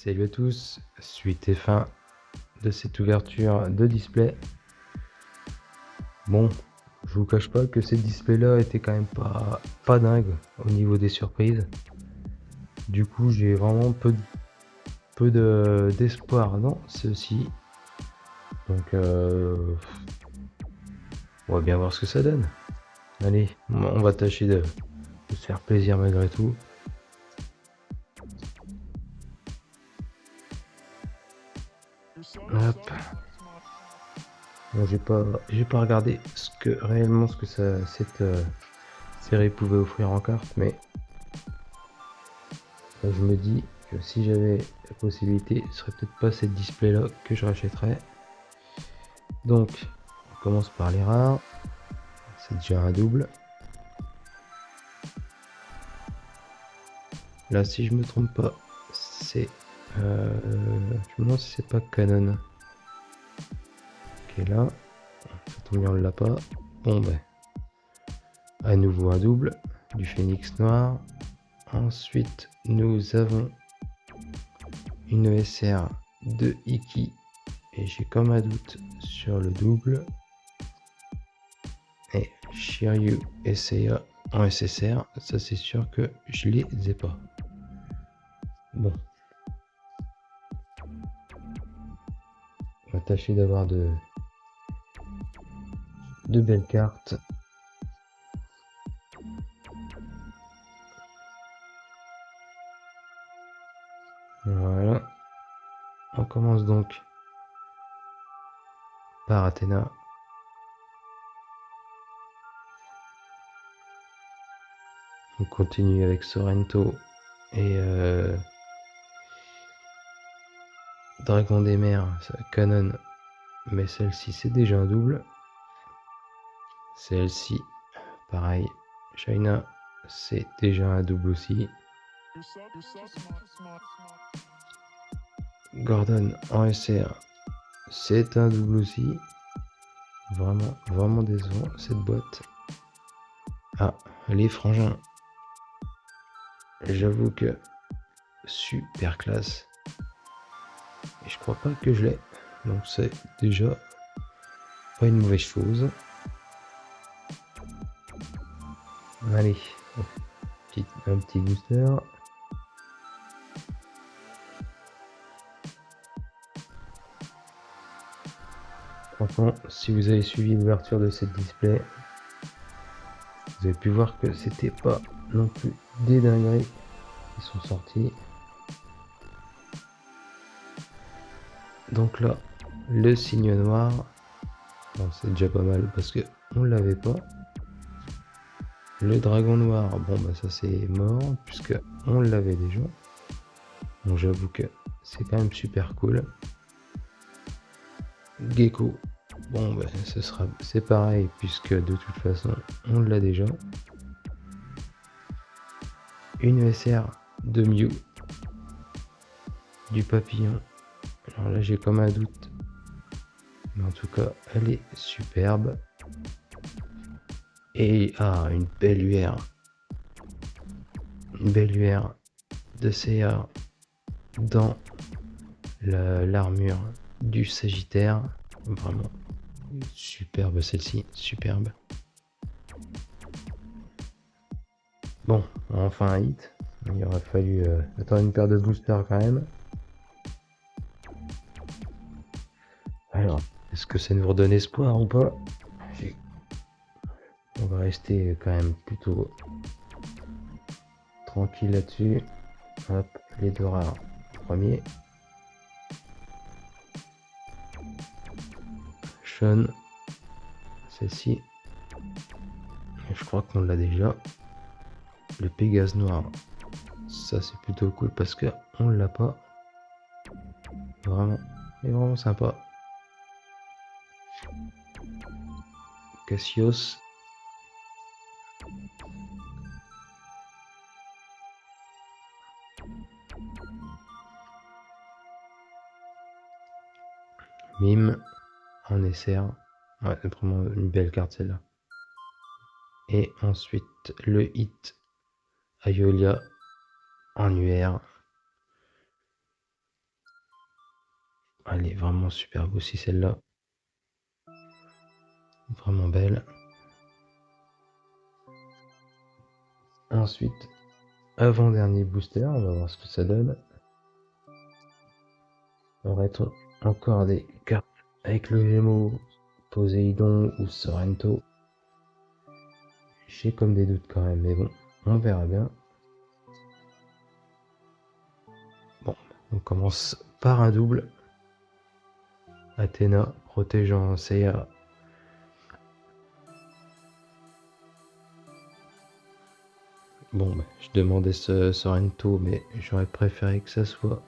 Salut à tous, suite et fin de cette ouverture de display. Bon, je vous cache pas que ces displays là étaient quand même pas dingues au niveau des surprises. Du coup j'ai vraiment peu d'espoir dans ceci. Donc on va bien voir ce que ça donne. Allez, on va tâcher de se faire plaisir malgré tout. Hop. Bon, j'ai pas regardé réellement ce que cette série pouvait offrir en carte, mais je me dis que si j'avais la possibilité, ce serait peut-être pas cette display là que je rachèterais. Donc on commence par les rares. C'est déjà un double. Là si je me trompe pas, c'est je me demande si c'est pas Canon qui est là. Ça tombe bien, on l'a pas. Bon ben à nouveau un double du phénix noir. Ensuite nous avons une ESR de Iki et j'ai comme un doute sur le double. Et Shiryu SAA en SSR, ça c'est sûr que je les ai pas. Bon, on va tâcher d'avoir de belles cartes. Voilà. On commence donc par Athéna. On continue avec Sorrento et Dragon des mers, Canon, mais celle-ci c'est déjà un double. Celle-ci, pareil, China, c'est déjà un double aussi. Gordon en SR, c'est un double aussi. Vraiment décevant cette boîte. Ah, les frangins. J'avoue que super classe. Et je crois pas que je l'ai. Donc c'est déjà pas une mauvaise chose. Allez, un petit booster. Franchement, si vous avez suivi l'ouverture de cette display, vous avez pu voir que c'était pas non plus des dingueries qui sont sortis. Donc là, le signe noir, bon, c'est déjà pas mal parce que on l'avait pas. Le dragon noir, bon bah ça c'est mort puisque on l'avait déjà. Donc j'avoue que c'est quand même super cool. Gecko, bon bah c'est pareil puisque de toute façon on l'a déjà. Une ESR de Mew, du papillon. Alors là j'ai comme un doute, mais en tout cas elle est superbe. Et une belle UR, de CA dans l'armure du Sagittaire. Vraiment superbe celle-ci, superbe. Bon, enfin un hit. Il aurait fallu attendre une paire de boosters quand même. Alors, est-ce que ça nous redonne espoir ou pas? On va rester quand même plutôt tranquille là-dessus. Hop, les deux rares. Premier. Sean. Celle-ci. Je crois qu'on l'a déjà. Le Pégase noir. Ça c'est plutôt cool parce que on l'a pas. Vraiment sympa. Cassios. Mime en SR. Ouais, c'est vraiment une belle carte celle-là. Et ensuite le hit Ayolia en UR. elle est vraiment superbe aussi celle-là. Vraiment belle. Ensuite, avant-dernier booster, on va voir ce que ça donne. Aurait-on encore des cartes avec le Gémeaux, Poséidon ou Sorrento? J'ai comme des doutes quand même, mais bon, on verra bien. Bon, on commence par un double. Athéna, protégeant Seiya. Bon, bah, je demandais ce Sorrento, mais j'aurais préféré que ça soit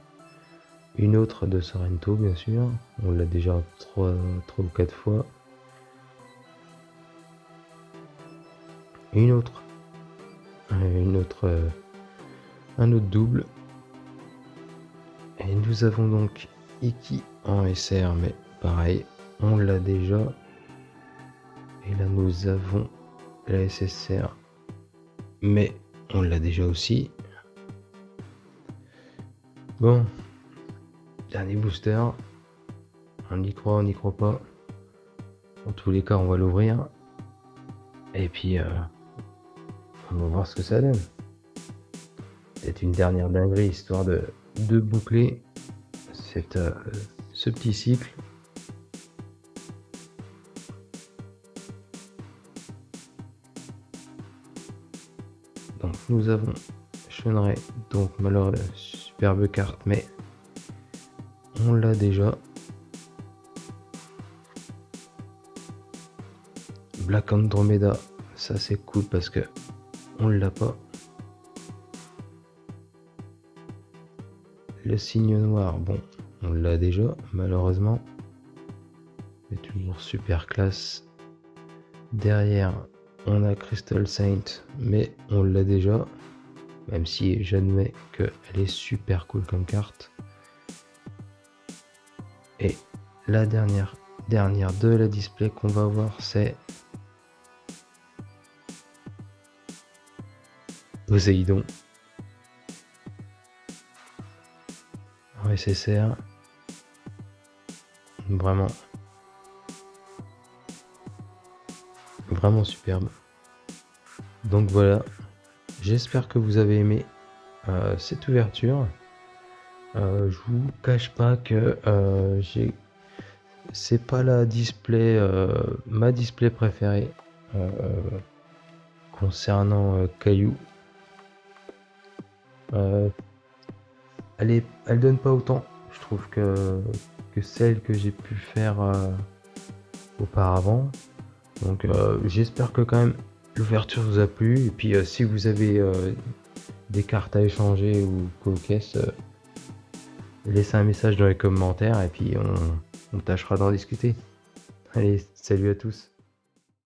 une autre de Sorrento, bien sûr. On l'a déjà 3 ou 4 fois. Une autre. Un autre double. Et nous avons donc Iki en SR, mais pareil, on l'a déjà. Et là, nous avons la SSR, mais on l'a déjà aussi. Bon, dernier booster. On y croit, on n'y croit pas. En tous les cas, on va l'ouvrir. Et puis, on va voir ce que ça donne. C'est une dernière dinguerie, histoire de boucler ce petit cycle. Donc nous avons Shunrei, donc malheureusement superbe carte, mais on l'a déjà. Black Andromeda, ça c'est cool parce que on l'a pas. Le signe noir, bon, on l'a déjà malheureusement, mais toujours super classe. Derrière, on a Crystal Saint, mais on l'a déjà, même si j'admets qu'elle est super cool comme carte. Et la dernière de la display qu'on va voir, c'est Poséidon en SSR. Vraiment superbe. Donc voilà, j'espère que vous avez aimé cette ouverture. Je vous cache pas que c'est pas la display, ma display préférée concernant Caillou. Elle donne pas autant, je trouve, que celle que j'ai pu faire auparavant. Donc j'espère que quand même l'ouverture vous a plu. Et puis si vous avez des cartes à échanger ou co-caisse, laissez un message dans les commentaires et puis on tâchera d'en discuter. Allez, salut à tous.